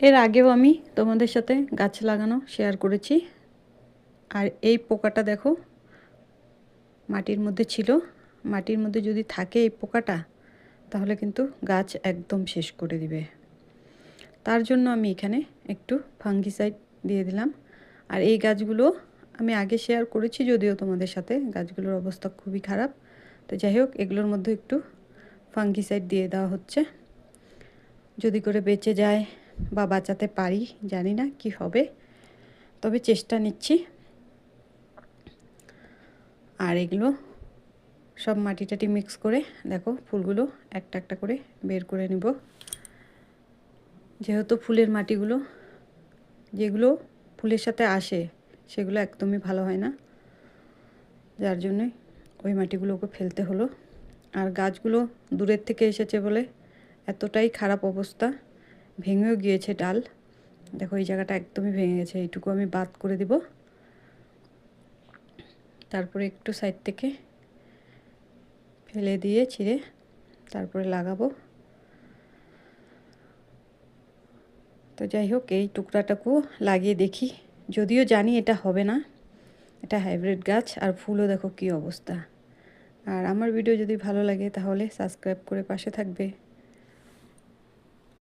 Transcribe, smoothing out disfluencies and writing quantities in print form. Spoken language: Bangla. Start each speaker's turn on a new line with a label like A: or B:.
A: এর আগেও আমি তোমাদের সাথে গাছ লাগানো শেয়ার করেছি। আর এই পোকাটা দেখো মাটির মধ্যে ছিল। মাটির মধ্যে যদি থাকে এই পোকাটা তাহলে কিন্তু গাছ একদম শেষ করে দিবে। তার জন্য আমি এখানে একটু ফাঙ্গিসাইড দিয়ে দিলাম। আর এই গাছগুলো আমি আগে শেয়ার করেছি যদিও তোমাদের সাথে, গাছগুলোর অবস্থা খুবই খারাপ। তো যাই হোক, এগুলোর মধ্যে একটু ফাঙ্গিসাইড দিয়ে দেওয়া হচ্ছে, যদি করে বেঁচে যায় বা বাঁচাতে পারি। জানি না কি হবে, তবে চেষ্টা নিচ্ছি। আর এগুলো সব মাটি টাটি মিক্স করে দেখো ফুলগুলো একটা একটা করে বের করে নেব। যেহেতু ফুলের মাটিগুলো যেগুলো ফুলের সাথে আসে সেগুলো একদমই ভালো হয় না, যার জন্যই ওই মাটিগুলোকে ফেলতে হলো। আর গাছগুলো দূরের থেকে এসেছে বলে এতটাই খারাপ অবস্থা, ভেঙেও গিয়েছে ডাল। দেখো এই জায়গাটা একদমই ভেঙে গেছে, এইটুকু আমি বাদ করে দিব। তারপরে একটু সাইড থেকে ফেলে দিয়ে ছিঁড়ে তারপরে লাগাবো। তো যাই হোক, এই টুকরাটাকু লাগিয়ে দেখি, যদিও জানি এটা হবে না, এটা হাইব্রিড গাছ। আর ফুলও দেখো কী অবস্থা। আর আমার ভিডিও যদি ভালো লাগে তাহলে সাবস্ক্রাইব করে পাশে থাকবে।